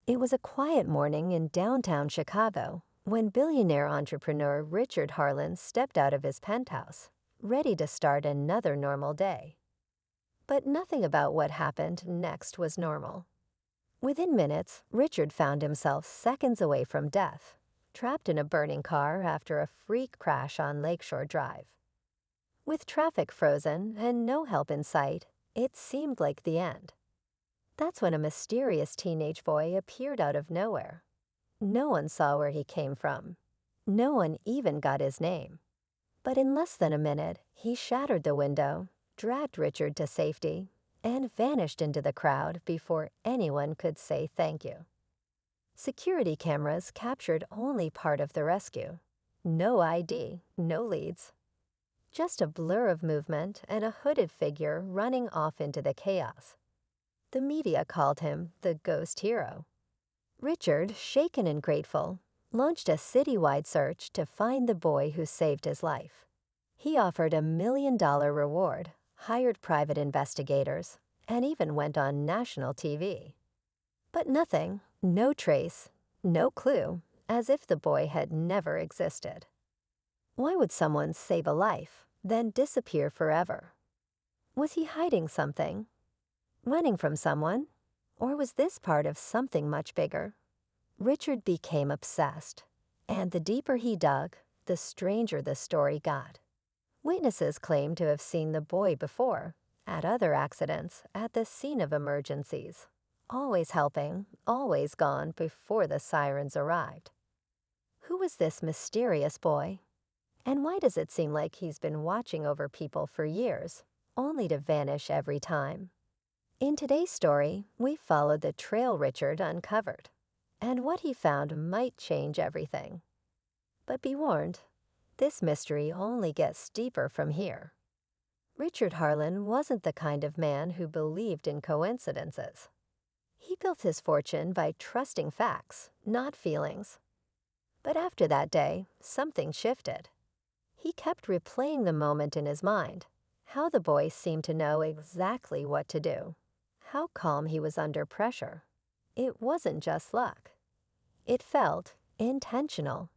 It was a quiet morning in downtown Chicago when billionaire entrepreneur Richard Harlan stepped out of his penthouse, ready to start another normal day. But nothing about what happened next was normal. Within minutes, Richard found himself seconds away from death, trapped in a burning car after a freak crash on Lakeshore Drive. With traffic frozen and no help in sight, it seemed like the end. That's when a mysterious teenage boy appeared out of nowhere. No one saw where he came from. No one even got his name. But in less than a minute, he shattered the window, dragged Richard to safety, and vanished into the crowd before anyone could say thank you. Security cameras captured only part of the rescue. No ID, no leads. Just a blur of movement and a hooded figure running off into the chaos. The media called him the ghost hero. Richard, shaken and grateful, launched a citywide search to find the boy who saved his life. He offered a $1 million reward, hired private investigators, and even went on national TV. But nothing, no trace, no clue, as if the boy had never existed. Why would someone save a life, then disappear forever? Was he hiding something? Running from someone? Or was this part of something much bigger? Richard became obsessed, and the deeper he dug, the stranger the story got. Witnesses claimed to have seen the boy before, at other accidents, at the scene of emergencies. Always helping, always gone before the sirens arrived. Who was this mysterious boy? And why does it seem like he's been watching over people for years, only to vanish every time? In today's story, we follow the trail Richard uncovered, and what he found might change everything. But be warned, this mystery only gets deeper from here. Richard Harlan wasn't the kind of man who believed in coincidences. He built his fortune by trusting facts, not feelings. But after that day, something shifted. He kept replaying the moment in his mind, how the boy seemed to know exactly what to do, how calm he was under pressure. It wasn't just luck. It felt intentional,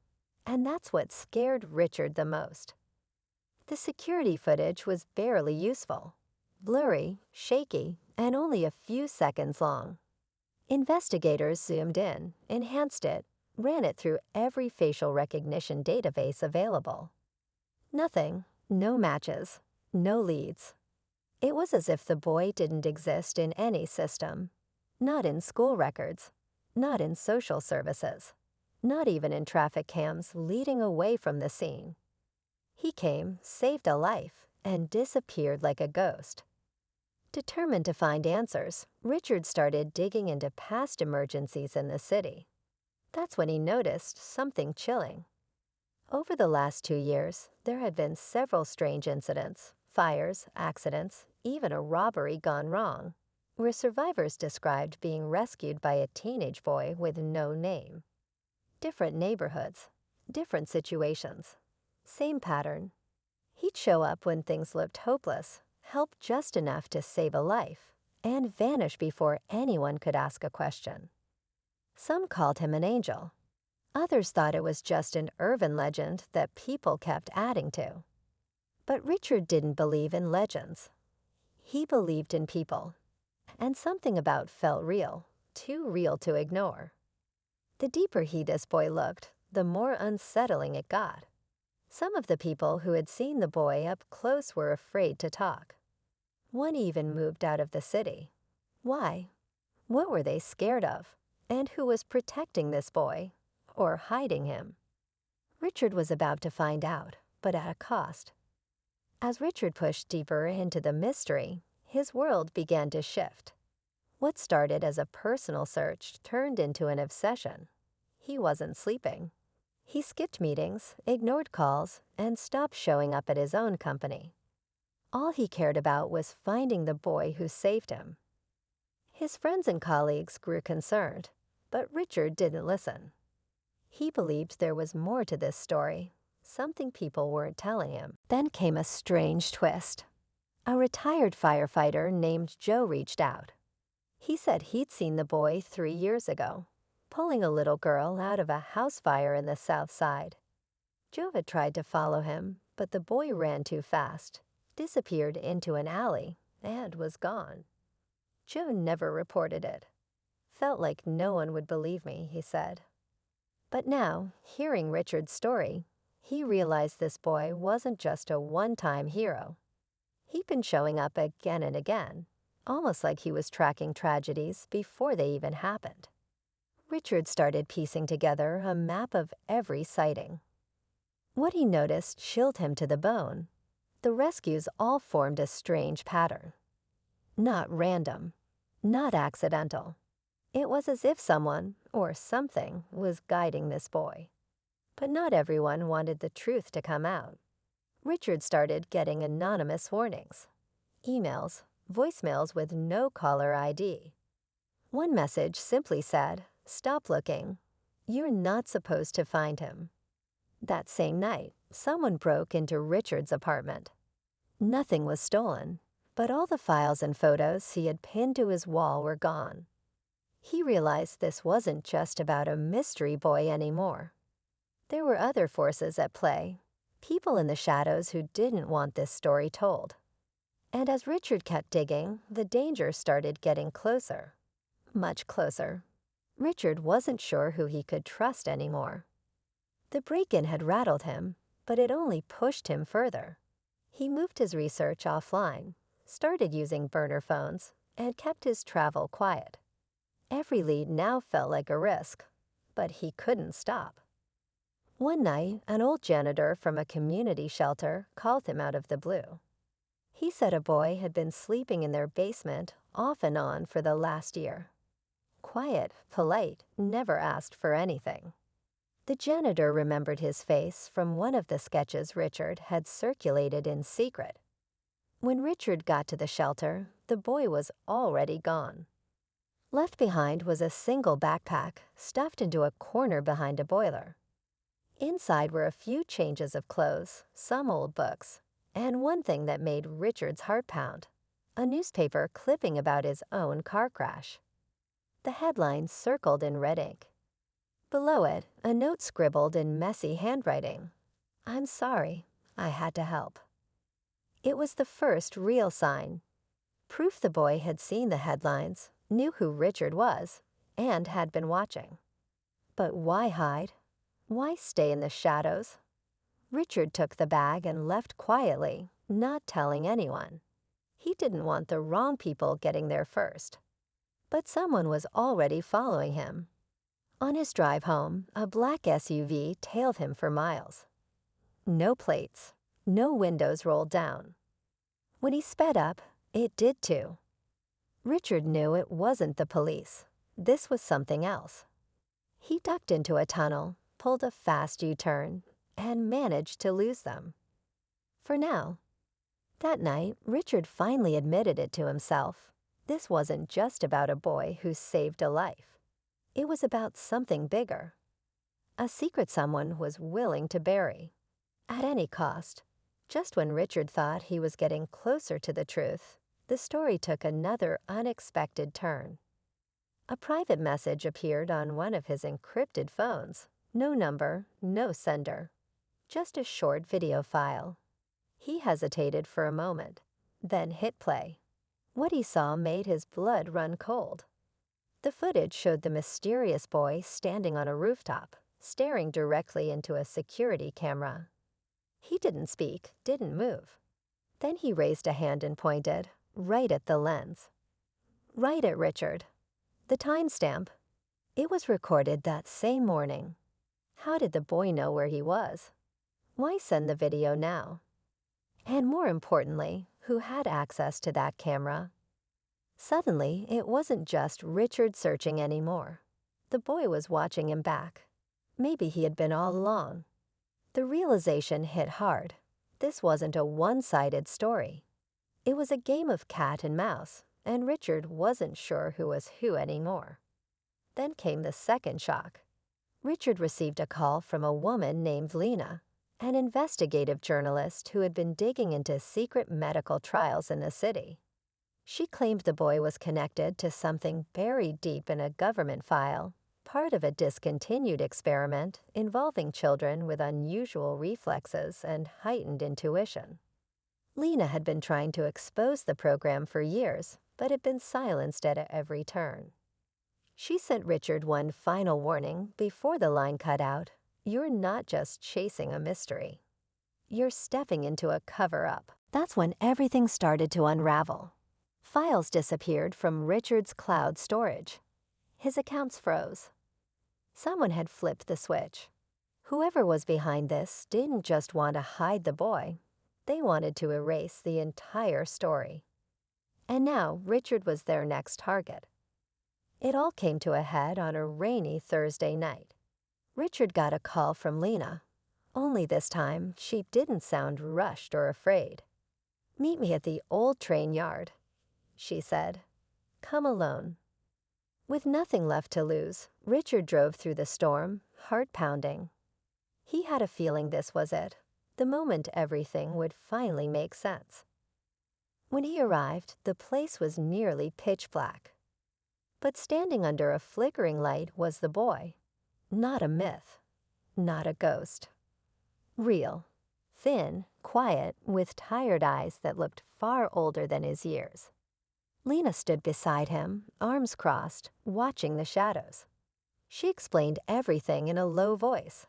and that's what scared Richard the most. The security footage was barely useful, blurry, shaky, and only a few seconds long. Investigators zoomed in, enhanced it, ran it through every facial recognition database available. Nothing, no matches, no leads. It was as if the boy didn't exist in any system, not in school records, not in social services, not even in traffic cams leading away from the scene. He came, saved a life, and disappeared like a ghost. Determined to find answers, Richard started digging into past emergencies in the city. That's when he noticed something chilling. Over the last 2 years, there had been several strange incidents, fires, accidents, even a robbery gone wrong, where survivors described being rescued by a teenage boy with no name. Different neighborhoods, different situations, same pattern. He'd show up when things looked hopeless, help just enough to save a life, and vanish before anyone could ask a question. Some called him an angel. Others thought it was just an urban legend that people kept adding to. But Richard didn't believe in legends. He believed in people. And something about felt real, too real to ignore. The deeper this boy looked, the more unsettling it got. Some of the people who had seen the boy up close were afraid to talk. One even moved out of the city. Why? What were they scared of? And who was protecting this boy? Or hiding him? Richard was about to find out, but at a cost. As Richard pushed deeper into the mystery, his world began to shift. What started as a personal search turned into an obsession. He wasn't sleeping. He skipped meetings, ignored calls, and stopped showing up at his own company. All he cared about was finding the boy who saved him. His friends and colleagues grew concerned, but Richard didn't listen. He believed there was more to this story, something people weren't telling him. Then came a strange twist. A retired firefighter named Joe reached out. He said he'd seen the boy 3 years ago, pulling a little girl out of a house fire in the South Side. Joe had tried to follow him, but the boy ran too fast, disappeared into an alley, and was gone. Joe never reported it. Felt like no one would believe me, he said. But now, hearing Richard's story, he realized this boy wasn't just a one-time hero. He'd been showing up again and again, almost like he was tracking tragedies before they even happened. Richard started piecing together a map of every sighting. What he noticed chilled him to the bone. The rescues all formed a strange pattern. Not random, not accidental. It was as if someone, or something, was guiding this boy. But not everyone wanted the truth to come out. Richard started getting anonymous warnings, emails, voicemails with no caller ID. One message simply said, "Stop looking. You're not supposed to find him." That same night, someone broke into Richard's apartment. Nothing was stolen, but all the files and photos he had pinned to his wall were gone. He realized this wasn't just about a mystery boy anymore. There were other forces at play, people in the shadows who didn't want this story told. And as Richard kept digging, the danger started getting closer. Much closer. Richard wasn't sure who he could trust anymore. The break-in had rattled him, but it only pushed him further. He moved his research offline, started using burner phones, and kept his travel quiet. Every lead now felt like a risk, but he couldn't stop. One night, an old janitor from a community shelter called him out of the blue. He said a boy had been sleeping in their basement off and on for the last year. Quiet, polite, never asked for anything. The janitor remembered his face from one of the sketches Richard had circulated in secret. When Richard got to the shelter, the boy was already gone. Left behind was a single backpack stuffed into a corner behind a boiler. Inside were a few changes of clothes, some old books, and one thing that made Richard's heart pound, a newspaper clipping about his own car crash. The headline circled in red ink. Below it, a note scribbled in messy handwriting. "I'm sorry, I had to help." It was the first real sign. Proof the boy had seen the headlines, knew who Richard was, and had been watching. But why hide? Why stay in the shadows? Richard took the bag and left quietly, not telling anyone. He didn't want the wrong people getting there first. But someone was already following him. On his drive home, a black SUV tailed him for miles. No plates, no windows rolled down. When he sped up, it did too. Richard knew it wasn't the police. This was something else. He ducked into a tunnel, pulled a fast U-turn, and managed to lose them. For now. That night, Richard finally admitted it to himself. This wasn't just about a boy who saved a life. It was about something bigger. A secret someone was willing to bury. At any cost. Just when Richard thought he was getting closer to the truth, the story took another unexpected turn. A private message appeared on one of his encrypted phones. No number, no sender. Just a short video file. He hesitated for a moment, then hit play. What he saw made his blood run cold. The footage showed the mysterious boy standing on a rooftop, staring directly into a security camera. He didn't speak, didn't move. Then he raised a hand and pointed, right at the lens. Right at Richard. The timestamp. It was recorded that same morning. How did the boy know where he was? Why send the video now? And more importantly, who had access to that camera? Suddenly, it wasn't just Richard searching anymore. The boy was watching him back. Maybe he had been all along. The realization hit hard. This wasn't a one-sided story. It was a game of cat and mouse, and Richard wasn't sure who was who anymore. Then came the second shock. Richard received a call from a woman named Lena, an investigative journalist who had been digging into secret medical trials in the city. She claimed the boy was connected to something buried deep in a government file, part of a discontinued experiment involving children with unusual reflexes and heightened intuition. Lena had been trying to expose the program for years, but had been silenced at every turn. She sent Richard one final warning before the line cut out. You're not just chasing a mystery. You're stepping into a cover-up. That's when everything started to unravel. Files disappeared from Richard's cloud storage. His accounts froze. Someone had flipped the switch. Whoever was behind this didn't just want to hide the boy. They wanted to erase the entire story. And now Richard was their next target. It all came to a head on a rainy Thursday night. Richard got a call from Lena. Only this time, she didn't sound rushed or afraid. "Meet me at the old train yard," she said. "Come alone." With nothing left to lose, Richard drove through the storm, heart pounding. He had a feeling this was it, the moment everything would finally make sense. When he arrived, the place was nearly pitch black. But standing under a flickering light was the boy. Not a myth, not a ghost. Real, thin, quiet, with tired eyes that looked far older than his years. Lena stood beside him, arms crossed, watching the shadows. She explained everything in a low voice.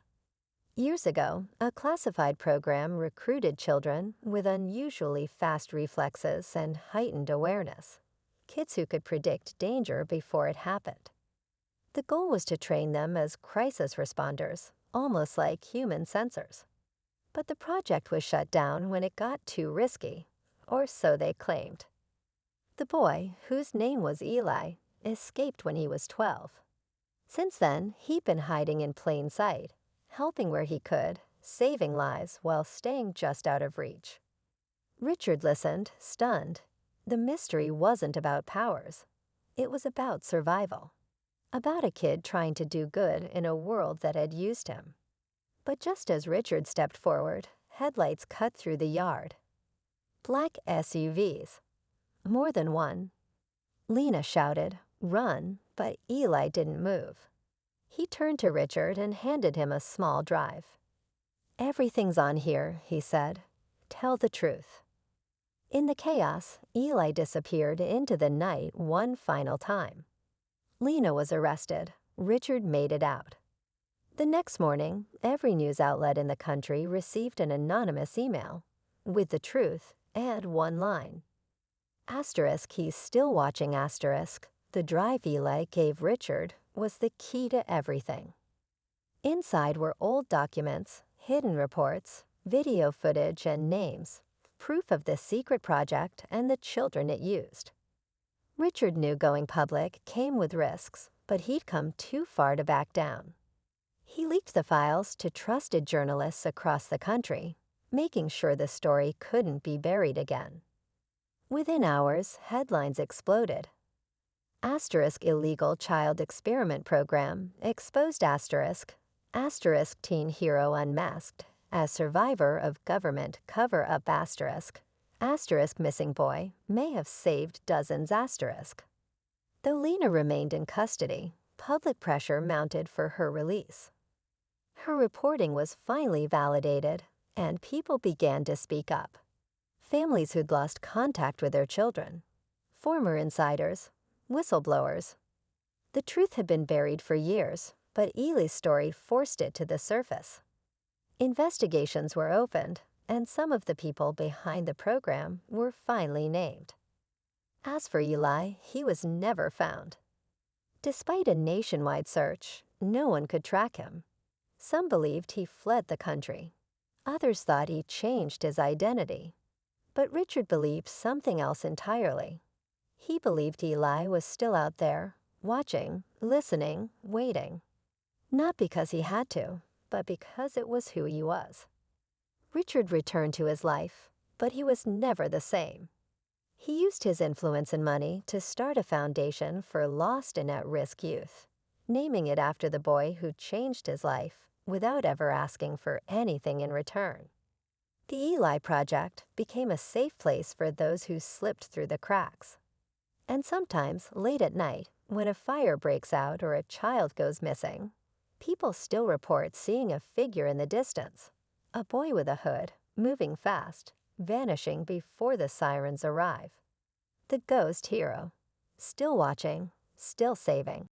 Years ago, a classified program recruited children with unusually fast reflexes and heightened awareness, kids who could predict danger before it happened. The goal was to train them as crisis responders, almost like human sensors. But the project was shut down when it got too risky, or so they claimed. The boy, whose name was Eli, escaped when he was 12. Since then, he'd been hiding in plain sight, helping where he could, saving lives while staying just out of reach. Richard listened, stunned. The mystery wasn't about powers. It was about survival. About a kid trying to do good in a world that had used him. But just as Richard stepped forward, headlights cut through the yard. Black SUVs. More than one. Lena shouted, "Run," but Eli didn't move. He turned to Richard and handed him a small drive. "Everything's on here," he said. "Tell the truth." In the chaos, Eli disappeared into the night one final time. Lena was arrested. Richard made it out. The next morning, every news outlet in the country received an anonymous email with the truth and one line. Asterisk, he's still watching asterisk. The drive Eli gave Richard was the key to everything. Inside were old documents, hidden reports, video footage, and names, proof of the secret project and the children it used. Richard knew going public came with risks, but he'd come too far to back down. He leaked the files to trusted journalists across the country, making sure the story couldn't be buried again. Within hours, headlines exploded. Asterisk illegal child experiment program exposed asterisk teen hero unmasked as survivor of government cover-up asterisk missing boy may have saved dozens asterisk. Though Lena remained in custody, public pressure mounted for her release. Her reporting was finally validated, and people began to speak up. Families who'd lost contact with their children, former insiders, whistleblowers. The truth had been buried for years, but Eli's story forced it to the surface. Investigations were opened, and some of the people behind the program were finally named. As for Eli, he was never found. Despite a nationwide search, no one could track him. Some believed he fled the country. Others thought he changed his identity. But Richard believed something else entirely. He believed Eli was still out there, watching, listening, waiting. Not because he had to, but because it was who he was. Richard returned to his life, but he was never the same. He used his influence and money to start a foundation for lost and at-risk youth, naming it after the boy who changed his life without ever asking for anything in return. The Eli Project became a safe place for those who slipped through the cracks. And sometimes, late at night, When a fire breaks out or a child goes missing, people still report seeing a figure in the distance, a boy with a hood, moving fast, vanishing before the sirens arrive. The ghost hero, still watching, still saving.